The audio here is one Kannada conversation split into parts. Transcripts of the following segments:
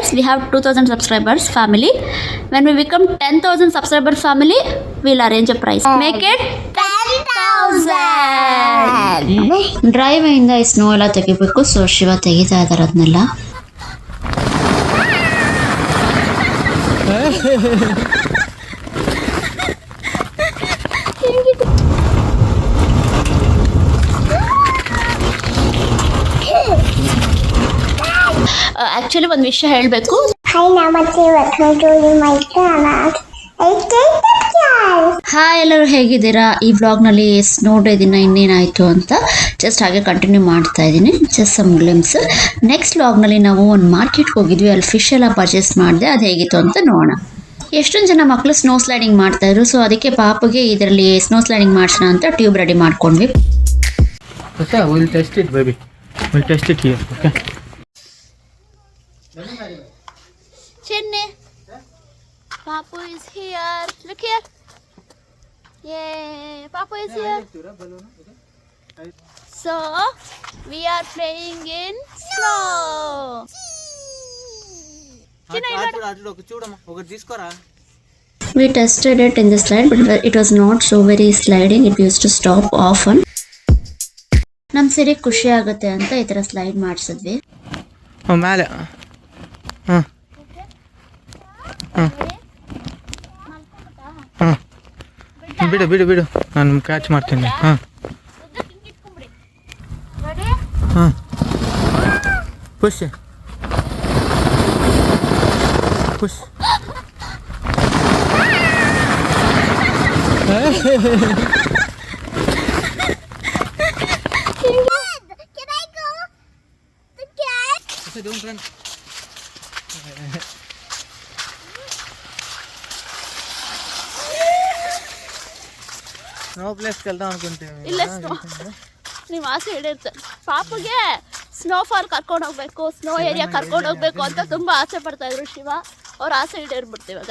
subscribers. We have 2000 subscribers family. When we become 10,000 subscriber family, we'll arrange a prize. Make it 10,000. Drive ಇಂದ ಈ ಸ್ನೋ ಎಲ್ಲ ತೆಗಿಬೇಕು. ಸೊ ಶಿವ ತೆಗಿತಾ ಇದಾರೆ ಅದನ್ನೆಲ್ಲ. ಆಕ್ಚುಲಿ ಒಂದು ವಿಷಯ ಹೇಳಬೇಕು. ಹಾಯ್, ಎಲ್ಲರೂ ಹೇಗಿದ್ದೀರಾ? ಈ ವ್ಲಾಗ್ನಲ್ಲಿ ಸ್ನೋ ಡೇ ದಿನ ಇನ್ನೇನಾಯಿತು ಅಂತ ಜಸ್ಟ್ ಹಾಗೆ ಕಂಟಿನ್ಯೂ ಮಾಡ್ತಾ ಇದ್ದೀನಿ. Just some glimpse. ನೆಕ್ಸ್ಟ್ ವ್ಲಾಗ್ನಲ್ಲಿ ನಾವು ಒಂದು ಮಾರ್ಕೆಟ್ಗೆ ಹೋಗಿದ್ವಿ. ಅಲ್ಲಿ ಫಿಶ್ ಎಲ್ಲ ಪರ್ಚೇಸ್ ಮಾಡಿದೆ. ಅದು ಹೇಗಿತ್ತು ಅಂತ ನೋಡೋಣ. ಎಷ್ಟೊಂದು ಜನ ಮಕ್ಕಳು ಸ್ನೋ ಸ್ಲೈಡಿಂಗ್ ಮಾಡ್ತಾಯಿದ್ರು. ಸೊ ಅದಕ್ಕೆ ಪಾಪಗೆ ಇದರಲ್ಲಿ ಸ್ನೋ ಸ್ಲೈಡಿಂಗ್ ಮಾಡಿಸೋಣ ಅಂತ ಟ್ಯೂಬ್ ರೆಡಿ ಮಾಡ್ಕೊಂಡ್ವಿ. Chinny, Papu is here. Look here. Yay, Papu is here. So, we are playing in snow. We tested it in the slide, but it was not so very sliding. It used to stop often. ನಮ್ಮ ಸರಿ ಖುಷಿ ಆಗುತ್ತೆ ಅಂತ ಈ ಥರ ಸ್ಲೈಡ್ ಮಾಡಿಸಿದ್ವಿ. ಮೇಲೆ ಬಿಡು ಬಿಡು ಬಿಡು, ನಾನು ಕ್ಯಾಚ್ ಮಾಡ್ತೀನಿ. Push push. Don't run. Snow place ಕಲ್ತಾವ ಅನ್ಕೊಂತೀವಿ. ಇಲ್ಲ, ನೀವು ಆಸೆ ಹಿಡಿರ್ತಾರೆ. ಪಾಪಗೆ ಸ್ನೋ ಫಾಲ್ ಕರ್ಕೊಂಡು ಹೋಗ್ಬೇಕು, ಸ್ನೋ ಏರಿಯಾ ಕರ್ಕೊಂಡು ಹೋಗ್ಬೇಕು ಅಂತ ತುಂಬ ಆಸೆ ಪಡ್ತಾ ಇದ್ರು ಶಿವ. ಅವ್ರ ಆಸೆ ಹಿಡಿರ್ಬಿಡ್ತೀವಿ ಇವಾಗ.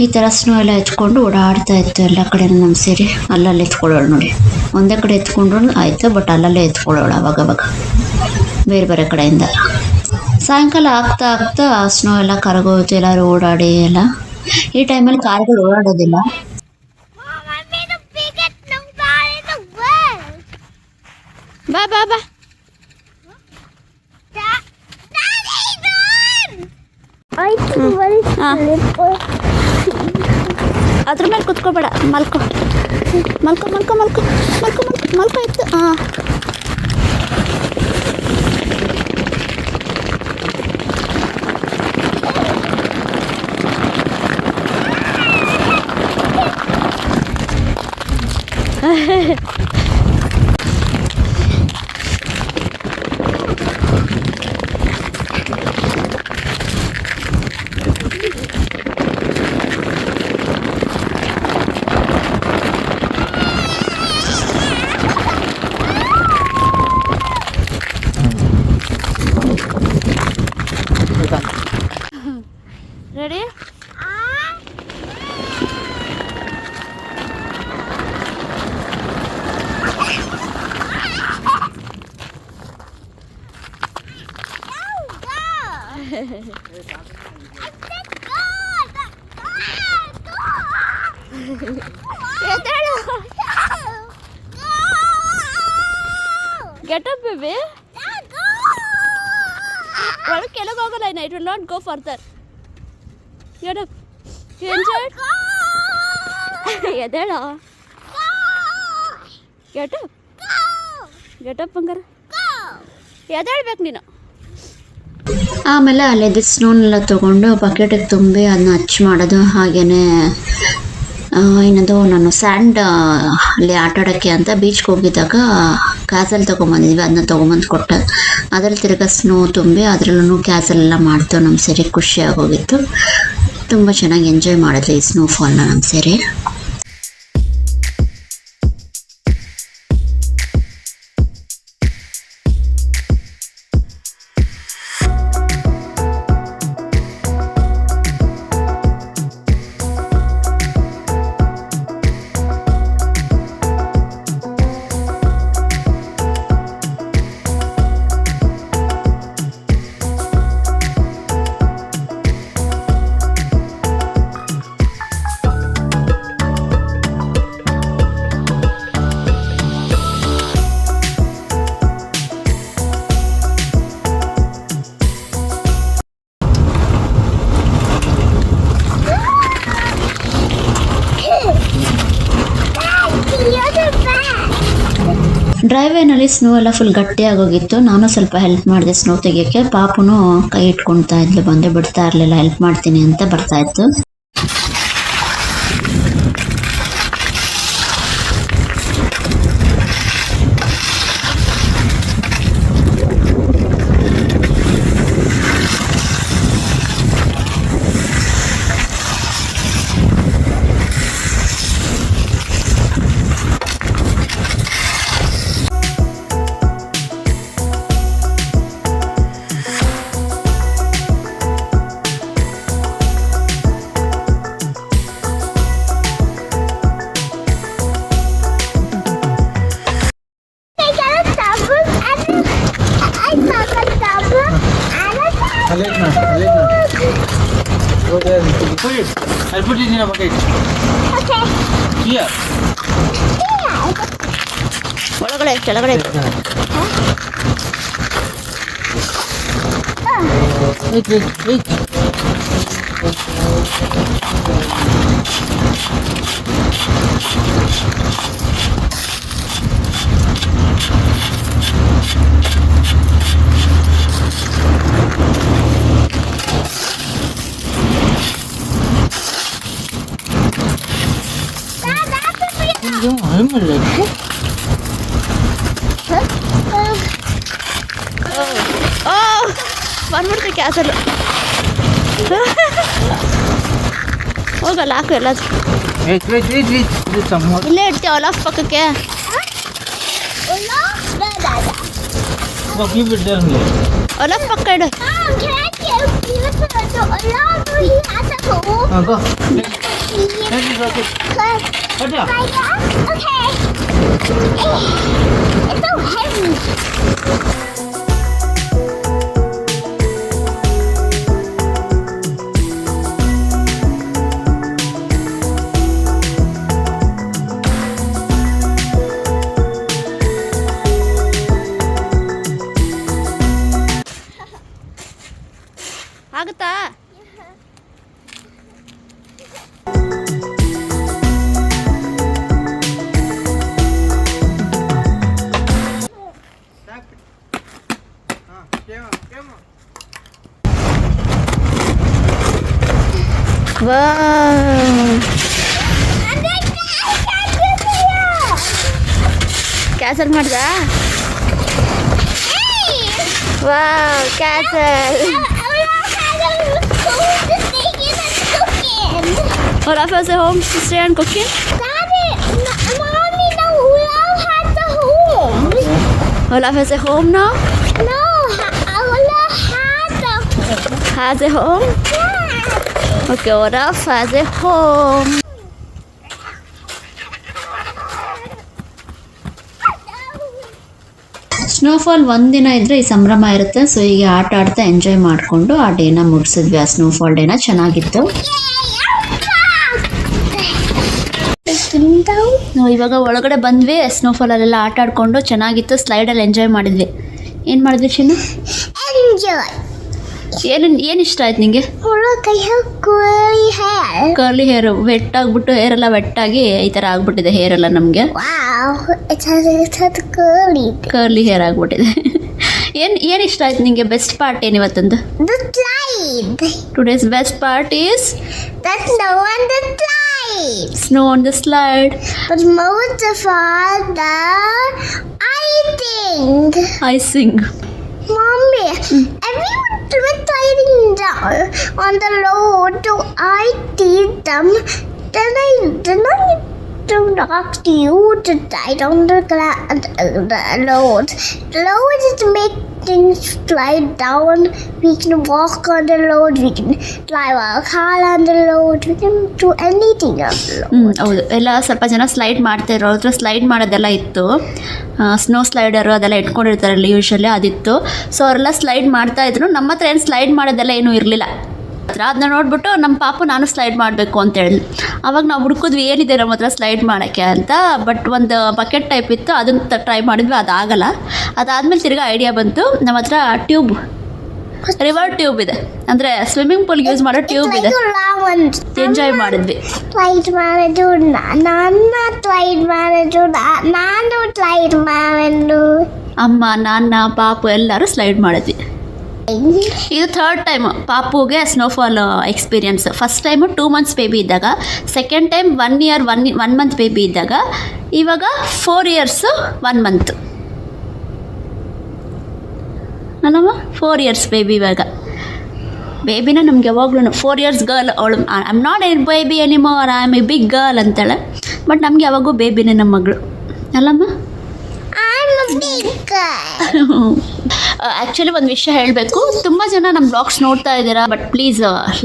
ಈ ಥರ ಸ್ನೋ ಎಲ್ಲ ಎತ್ಕೊಂಡು ಓಡಾಡ್ತಾ ಇತ್ತು ಎಲ್ಲ ಕಡೆ. ನಮ್ಮ ಸೇರಿ ಅಲ್ಲಲ್ಲಿ ಎತ್ಕೊಳ್ಳೋಳು ನೋಡಿ. ಒಂದೇ ಕಡೆ ಎತ್ಕೊಂಡ್ರು ಆಯಿತು, ಬಟ್ ಅಲ್ಲಲ್ಲೇ ಎತ್ಕೊಳ್ಳೋಳು ಅವಾಗವಾಗ ಬೇರೆ ಬೇರೆ ಕಡೆಯಿಂದ. ಸಾಯಂಕಾಲ ಆಗ್ತಾ ಆಗ್ತಾ ಸ್ನೋ ಎಲ್ಲ ಕರಗೋಯ್ತು. ಎಲ್ಲರೂ ಓಡಾಡಿ ಎಲ್ಲ. ಈ ಟೈಮಲ್ಲಿ ಕಾರ್ಗಳು ಓಡಾಡೋದಿಲ್ಲ. ಬಾ ಬಾ ಬಾ. ಅದ್ರ ಮೇಲೆ ಕುತ್ಕೋಬೇಡ, ಮಲ್ಕೋ ಮಲ್ಕೋ ಮಲ್ಕೋ ಮಲ್ಕೋ ಮಲ್ಕೋ ಮಲ್ಕೋ ಮಲ್ಕೋ ಇತ್ತು. ಹಾಂ, ready? Get up, baby. ಒಳಗೆ ಕೆಳಗೆ ಹೋಗಲ್ಲ. It will not go further. Get up. You enjoyed? ಎದ್ದೇಳ. Get up. Get up ಬಂಗಾರ. ಎದ್ದೇಳ್ಬೇಕು ನೀನು. ಆಮೇಲೆ ಅಲ್ಲಿದ್ದ ಸ್ನೋನೆಲ್ಲ ತೊಗೊಂಡು ಬಕೆಟಿಗೆ ತುಂಬಿ ಅದನ್ನ ಹಚ್ಚಿ ಮಾಡೋದು. ಹಾಗೆಯೇ ಏನದು, ನಾನು ಸ್ಯಾಂಡ್ ಅಲ್ಲಿ ಆಟಾಡೋಕ್ಕೆ ಅಂತ ಬೀಚ್ಗೆ ಹೋಗಿದ್ದಾಗ ಕ್ಯಾಸಲ್ ತೊಗೊಂಬಂದಿದ್ವಿ. ಅದನ್ನ ತೊಗೊಂಬಂದು ಕೊಟ್ಟೆ. ಅದರಲ್ಲಿ ತಿರ್ಗಾ ಸ್ನೋ ತುಂಬಿ ಅದರಲ್ಲೂ ಕ್ಯಾಸಲ್ ಎಲ್ಲ ಮಾಡ್ತು. ನಮ್ಮ ಸರಿ ಖುಷಿಯಾಗೋಗಿತ್ತು. ತುಂಬ ಚೆನ್ನಾಗಿ ಎಂಜಾಯ್ ಮಾಡಿದ್ವಿ ಈ ಸ್ನೋಫಾಲ್ನ ನಮ್ಮ ಸರಿ. ವೇನಲ್ಲಿ ಸ್ನೋ ಎಲ್ಲ ಫುಲ್ ಗಟ್ಟಿಯಾಗೋಗಿತ್ತು. ನಾನು ಸ್ವಲ್ಪ ಹೆಲ್ಪ್ ಮಾಡಿದೆ ಸ್ನೋ ತೆಗಿಯೋಕ್ಕೆ. ಪಾಪುನು ಕೈ ಇಟ್ಕೊಳ್ತಾ ಇದ್ಲು, ಬಂದು ಬಿಡ್ತಾ ಇರಲಿಲ್ಲ, ಹೆಲ್ಪ್ ಮಾಡ್ತೀನಿ ಅಂತ ಬರ್ತಾ ಇತ್ತು. I'll put it in a bucket. Okay. Here. ಒಳಗಡೆ ಕೆಳಗಡೆ Wait. I'm ready. ಓ ಬಂದ್ಬಿಡ್ತು ಕ್ಯಾಸಲ್. ಹೋಗಲ್ಲ ಹಾಕು ಎಲ್ಲ Wait. There's some more. ಇಲ್ಲೇ ಇಡ್ತೀವಿ ಒಲಾಫ್ ಪಕ್ಕಕ್ಕೆ. Go keep it there only. ಒಲಾಫ್ ಪಕ್ಕ ಇಡು. Can I give it to Allah? He has a hole. Go. Let it rock it. Put it up. Like that? Okay. It's so heavy. ಆಗುತ್ತಾ? ಕ್ಯಾನ್ಸಲ್ ಮಾಡ್ದ? ವಾ cancel. Olaf has a home to stay and cooking. Mommy, no, Olaf has a home. Olaf has a home now. No, Olaf has a home. Has a home. Yeah. Okay, Olaf has a home. Snowfall ಒಂದಿನ ಇದ್ರೆ ಈ ಸಂಭ್ರಮ ಇರುತ್ತೆ. ಸೊ ಈಗ ಆಟ ಆಡ್ತಾ ಎಂಜಾಯ್ ಮಾಡಿಕೊಂಡು ಆ ಡೇನ ಮುಗಿಸಿದ್ವಿ. ಆ ಸ್ನೋಫಾಲ್ ಡೇನ ಚೆನ್ನಾಗಿತ್ತು. ನಾವು ಇವಾಗ ಒಳಗಡೆ ಬಂದ್ವಿ. ಸ್ನೋಫಾಲಲ್ಲೆಲ್ಲ ಆಟ ಆಡ್ಕೊಂಡು ಚೆನ್ನಾಗಿತ್ತು. ಸ್ಲೈಡಲ್ಲಿ ಎಂಜಾಯ್ ಮಾಡಿದ್ವಿ. ಏನು ಮಾಡಿದ್ವಿ ಚಿನ್ನು? Enjoy. ಏನು ಇಷ್ಟ ಆಯ್ತು ನಿಂಗೆ? Look, I have curly hair. Curly hair wet ಆಗಿಬಿಟ್ಟು ಹೇರ್ ಎಲ್ಲ ವೆಟ್ಟಾಗಿ ಈ ಥರ ಆಗ್ಬಿಟ್ಟಿದೆ ಹೇರ್ ಎಲ್ಲ ನಮಗೆ. Wow, it has curly. Curly hair ಆಗ್ಬಿಟ್ಟಿದೆ. ಏನು ಇಷ್ಟ ಆಯ್ತು ನಿಂಗೆ? ಬೆಸ್ಟ್ ಪಾರ್ಟ್ ಏನು ಇವತ್ತಂದು? The slide. Today's best part is The snow on the slide. Snow on the slide. But most of all, the icing. Mommy, everyone was sliding down on the road, so I did them. Then I to ask you to slide on the road. The road is to make things slide down. We can walk on the road. We can drive our car on the road. We can do anything on the road. ಹೌದು, ಎಲ್ಲ ಸ್ವಲ್ಪ ಜನ ಸ್ಲೈಡ್ ಮಾಡ್ತಾಯಿರೋ ಅವ್ರ ಹತ್ರ ಸ್ಲೈಡ್ ಮಾಡೋದೆಲ್ಲ ಇತ್ತು. ಸ್ನೋ ಸ್ಲೈಡರು ಅದೆಲ್ಲ ಇಟ್ಕೊಂಡಿರ್ತಾರಲ್ಲ ಯೂಶಲಿ ಅದಿತ್ತು. ಸೊ ಅವರೆಲ್ಲ ಸ್ಲೈಡ್ ಮಾಡ್ತಾಯಿದ್ರು. ನಮ್ಮ ಹತ್ರ ಏನು ಸ್ಲೈಡ್ ಮಾಡೋದೆಲ್ಲ ಏನೂ ಇರಲಿಲ್ಲ. ಅದನ್ನ ನೋಡ್ಬಿಟ್ಟು ನಮ್ಮ ಪಾಪು ನಾನು ಸ್ಲೈಡ್ ಮಾಡಬೇಕು ಅಂತ ಹೇಳಿ ಅವಾಗ ನಾವು ಹುಡ್ಕಿದ್ವಿ ಏನಿದೆ ನಮ್ಮ ಹತ್ರ ಸ್ಲೈಡ್ ಮಾಡೋಕ್ಕೆ ಅಂತ. ಬಟ್ ಒಂದು ಬಕೆಟ್ ಟೈಪ್ ಇತ್ತು, ಅದನ್ನು ಟ್ರೈ ಮಾಡಿದ್ವಿ, ಅದಾಗಲ್ಲ. ಅದಾದಮೇಲೆ ತಿರ್ಗಿ ಐಡಿಯಾ ಬಂತು, ನಮ್ಮ ಹತ್ರ ರಿವರ್ ಟ್ಯೂಬ್ ಇದೆ, ಅಂದರೆ ಸ್ವಿಮ್ಮಿಂಗ್ ಪೂಲ್ಗೆ ಯೂಸ್ ಮಾಡೋ ಟ್ಯೂಬ್ ಇದೆ. ಎಂಜಾಯ್ ಮಾಡಿದ್ವಿ. ಸ್ಲೈಡ್ ಮಾಡೋದು ನನ್ನ ಸ್ಲೈಡ್ ಮಾಡೋದು ನಾನು ಸ್ಲೈಡ್ ಮಾಡೋದು. ಅಮ್ಮ, ನಾನ್ನ, ಪಾಪು ಎಲ್ಲರೂ ಸ್ಲೈಡ್ ಮಾಡಿದ್ವಿ. ಇದು ಥರ್ಡ್ ಟೈಮ್ ಪಾಪುಗೆ snowfall experience. First time 2 months baby ಇದ್ದಾಗ, second time 1 year 1 month baby ಇದ್ದಾಗ, ಇವಾಗ 4 years 1 month ಅಲ್ಲಮ್ಮ. 4 years ಬೇಬಿ ಇವಾಗ. ಬೇಬಿನ ನಮ್ಗೆ ಯಾವಾಗ್ಲೂ 4 years ಗರ್ಲ್ ಅವಳು. I am not a baby anymore, I am a big girl ಅಂತಾಳೆ. ಬಟ್ ನಮ್ಗೆ ಯಾವಾಗೂ ಬೇಬಿನೇ ನಮ್ಮ ಮಗಳು ಅಲ್ಲಮ್ಮ. ಆ್ಯಕ್ಚುಲಿ ಒಂದು ವಿಷಯ ಹೇಳಬೇಕು, ತುಂಬ ಜನ ನಮ್ಮ ಬ್ಲಾಗ್ಸ್ ನೋಡ್ತಾ ಇದ್ದೀರಾ, ಬಟ್ ಪ್ಲೀಸ್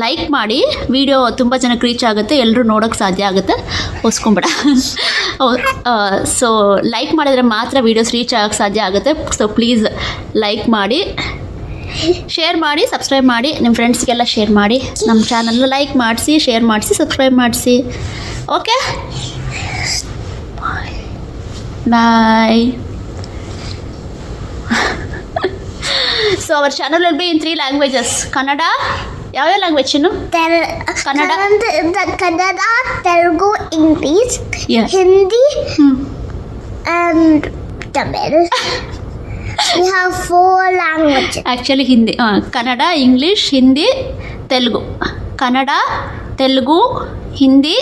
ಲೈಕ್ ಮಾಡಿ. ವಿಡಿಯೋ ತುಂಬ ಜನಕ್ಕೆ ರೀಚ್ ಆಗುತ್ತೆ, ಎಲ್ಲರೂ ನೋಡೋಕ್ಕೆ ಸಾಧ್ಯ ಆಗುತ್ತೆ. ಓಸ್ಕೊಂಬೇಡ. ಸೊ ಲೈಕ್ ಮಾಡಿದರೆ ಮಾತ್ರ ವೀಡಿಯೋಸ್ ರೀಚ್ ಆಗೋಕ್ಕೆ ಸಾಧ್ಯ ಆಗುತ್ತೆ. ಸೊ ಪ್ಲೀಸ್ ಲೈಕ್ ಮಾಡಿ, ಶೇರ್ ಮಾಡಿ, ಸಬ್ಸ್ಕ್ರೈಬ್ ಮಾಡಿ. ನಿಮ್ಮ ಫ್ರೆಂಡ್ಸ್ಗೆಲ್ಲ ಶೇರ್ ಮಾಡಿ. ನಮ್ಮ ಚಾನಲ್ನ ಲೈಕ್ ಮಾಡಿಸಿ, ಶೇರ್ ಮಾಡಿಸಿ, ಸಬ್ಸ್ಕ್ರೈಬ್ ಮಾಡಿಸಿ. Okay, bye. So our channel will be in 3 languages. Kannada, ಯಾವ ಲ್ಯಾಂಗ್ವೇಜ್ ಇನ್ನು? Kannada, Telugu, English, Hindi and Tamil. We have 4 languages. Actually Hindi, Kannada, English, Hindi, Telugu. Kannada, Telugu, Hindi,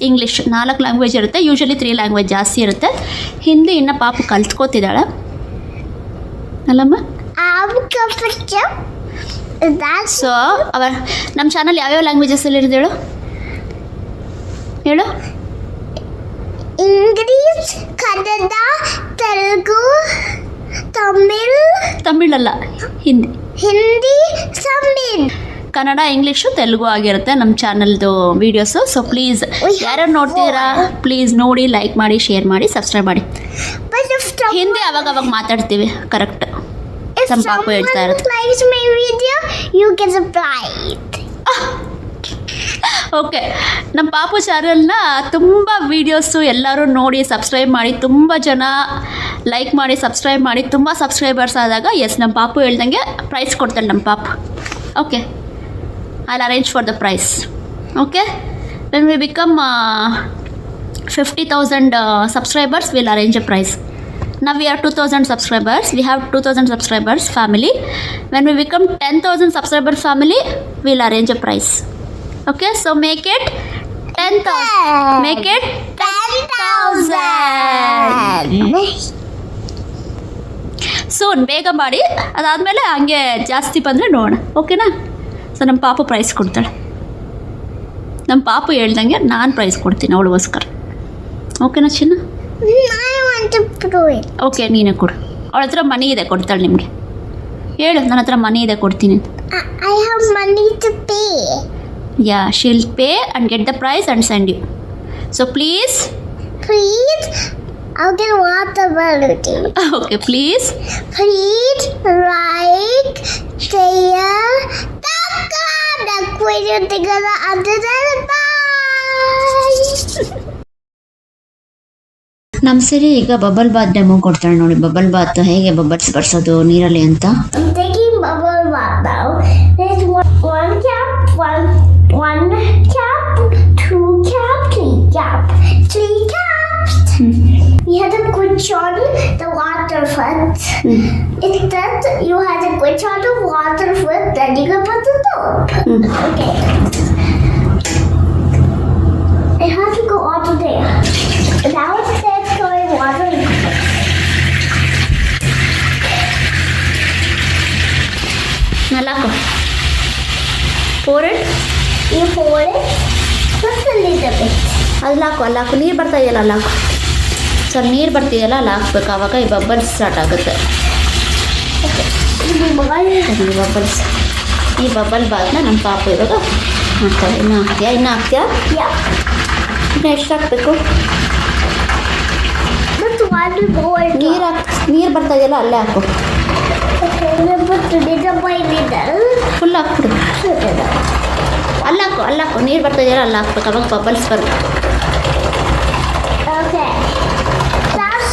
English 4 language ಇರುತ್ತೆ. ಯೂಶ್ವಲಿ 3 ಲ್ಯಾಂಗ್ವೇಜ್ ಜಾಸ್ತಿ ಇರುತ್ತೆ. ಹಿಂದಿ ಇನ್ನು ಪಾಪು ಕಲ್ತ್ಕೋತಿದ್ದಾಳೆ ಅಲ್ಲಮ್ಮ. ಸೊ ನಮ್ಮ ಚಾನಲ್ ಯಾವ್ಯಾವ ಲ್ಯಾಂಗ್ವೇಜಸಲ್ಲಿ ಇರೋದು ಹೇಳು? ಹೇಳು. ಇಂಗ್ಲಿಷ್, ಕನ್ನಡ, ತೆಲುಗು, ತಮಿಳಲ್ಲ, ಹಿಂದಿ, ತಮಿಳ್, ಕನ್ನಡ, ಇಂಗ್ಲೀಷು, ತೆಲುಗು ಆಗಿರುತ್ತೆ ನಮ್ಮ ಚಾನಲ್ದು ವೀಡಿಯೋಸು. ಸೊ ಪ್ಲೀಸ್ ಯಾರ್ಯಾರು ನೋಡ್ತೀರಾ, ಪ್ಲೀಸ್ ನೋಡಿ, ಲೈಕ್ ಮಾಡಿ, ಶೇರ್ ಮಾಡಿ, ಸಬ್ಸ್ಕ್ರೈಬ್ ಮಾಡಿ. ಹಿಂದಿ ಅವಾಗ ಮಾತಾಡ್ತೀವಿ ಕರೆಕ್ಟ್. ನಮ್ಮ ಪಾಪು ಹೇಳ್ತಾ ಇರುತ್ತೆ. ಓಕೆ, ನಮ್ಮ ಪಾಪು ಚಾನಲ್ನ ತುಂಬ ವೀಡಿಯೋಸು ಎಲ್ಲರೂ ನೋಡಿ ಸಬ್ಸ್ಕ್ರೈಬ್ ಮಾಡಿ. ತುಂಬ ಜನ ಲೈಕ್ ಮಾಡಿ, ಸಬ್ಸ್ಕ್ರೈಬ್ ಮಾಡಿ. ತುಂಬ ಸಬ್ಸ್ಕ್ರೈಬರ್ಸ್ ಆದಾಗ ನಮ್ಮ ಪಾಪು ಹೇಳ್ದಂಗೆ ಪ್ರೈಸ್ ಕೊಡ್ತಾಳೆ ನಮ್ಮ ಪಾಪು. Okay, I'll arrange for the price. Okay, when we become 50,000 subscribers, we'll arrange a prize. Now we are 2,000 subscribers. We have 2,000 subscribers family. When we become 10,000 subscriber family, we'll arrange a prize. Okay, so make it 10,000. Make it 10,000. Soon ಬೇಗ ಮಾಡಿ. ಅದಾದಮೇಲೆ ಹಂಗೆ ಜಾಸ್ತಿ ಬಂದರೆ ನೋಡೋಣ. ಓಕೆನಾ? ಸೊ ನಮ್ಮ ಪಾಪು ಪ್ರೈಸ್ ಕೊಡ್ತಾಳೆ. ನಮ್ಮ ಪಾಪು ಹೇಳ್ದಂಗೆ ನಾನು ಪ್ರೈಸ್ ಕೊಡ್ತೀನಿ ಅವಳಿಗೋಸ್ಕರ. ಓಕೆನಾ ಚಿನ್ನ? ಓಕೆ, ನೀನೇ ಕೊಡು. ಅವಳ ಹತ್ರ ಮನಿ ಇದೆ, ಕೊಡ್ತಾಳೆ ನಿಮಗೆ. ಹೇಳು, ನನ್ನ ಹತ್ರ ಮನಿ ಇದೆ, ಕೊಡ್ತೀನಿ. I have money to pay. Yeah, she'll pay and get the prize and send you. So please, I'll get water balloon. Okay, please like, share, video together under the ನಮ್ಮ ಸಿರಿ ಈಗ ಬಬಲ್ ಬಾತ್ ಡೆಮೋ ಕೊಡ್ತಾಳೆ ನೋಡಿ. ಬಬಲ್ ಬಾತ್ ಹೇಗೆ ಬಬಲ್ಸ್ ಬರ್ಸೋದು ನೀರಲ್ಲಿ ಅಂತ. I'm taking bubble bath now. There's one cap, one cap, 2 cap, 3 cap, 3 caps. You have to switch on the water first. It's that you have to switch on the water first, then you can put the soap. Okay. It has to go all the way. Now it starts going water. ನಾಲ್ಕು pour it. You pour it just a little bit. ಅಲ್ಲಿ ಹಾಕು. ನೀರು ಬರ್ತಾ ಇದೆಯಲ್ಲ, ಅಲ್ಲಿ ಹಾಕು. ಸರ್, ನೀರು ಬರ್ತಿದೆಯಲ್ಲ, ಅಲ್ಲಿ ಹಾಕ್ಬೇಕು. ಆವಾಗ ಈ ಬಬ್ಬಲ್ಸ್ ಸ್ಟಾರ್ಟ್ ಆಗುತ್ತೆ. ಈ ಬಬ್ಬಲ್ ಬಾತ್ನ ನಮ್ಮ ಪಾಪು ಇವಾಗ ಮಾಡ್ತಾರೆ. ಇನ್ನು ಹಾಕ್ತೀಯಾ? ಇನ್ನು ಎಷ್ಟು ಹಾಕಬೇಕು? ನೀರು ಬರ್ತಾ ಇದೆಯಲ್ಲ, ಅಲ್ಲೇ ಹಾಕು. ಫುಲ್ ಹಾಕ್ಬಿಡು. ಅಲ್ಲಾಕು. ನೀರು ಬರ್ತಾ ಇದೆಯಲ್ಲ, ಅಲ್ಲಿ ಹಾಕ್ಬೇಕು. ಅವಾಗ ಬಬ್ಬಲ್ಸ್ ಬರುತ್ತೆ.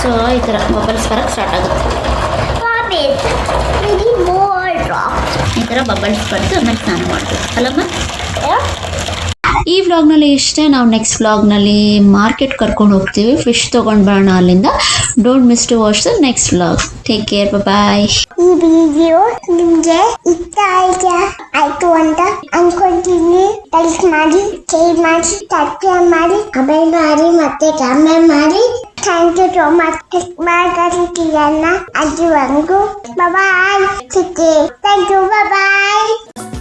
ಸೊ ಈ ಥರ ಬಬಲ್ಸ್ ಬರೋಕ್ಕೆ ಸ್ಟಾರ್ಟ್ ಆಗುತ್ತೆ. ಥರ ಬಬಲ್ಸ್ ಬರೆದು ಆಮೇಲೆ ಸ್ನಾನ ಮಾಡ್ಬೋದು ಅಲ್ಲಮ್ಮ. ಈ ವ್ಲಾಗ್ನಲ್ಲಿ ಇಷ್ಟೇ. ನಾವು ನೆಕ್ಸ್ಟ್ ವ್ಲಾಗ್ನಲ್ಲಿ ಮಾರ್ಕೆಟ್ ಕರ್ಕೊಂಡು ಹೋಗ್ತೀವಿ, ಫಿಶ್ ತೊಗೊಂಡು ಬರೋಣ ಅಲ್ಲಿಂದ. Don't miss to watch the next vlog. Take care, bye. ಈ ವಿಡಿಯೋ ನಿಮ್ಗೆ ಇಷ್ಟ ಆಯ್ತು ಅಂತ ಅನ್ಕೊಂತೀನಿ. ಲೈಕ್ ಮಾಡಿ, ಶೇರ್ ಮಾಡಿ, ಸಬ್ಸ್ಕ್ರೈಬ್ ಮಾಡಿ, ಕಮೆಂಟ್ ಮಾಡಿ, ಮತ್ತೆ ಕಮೆಂಟ್ ಮಾಡಿ. ಥ್ಯಾಂಕ್ ಯು ಸೋ ಮಚ್ ಮಾತಾಡ್ತೀರನ್ನ ಅಲ್ಲಿವರೆಗೂ. ಬಾಯ್. Thank you. ಬಾಯ್.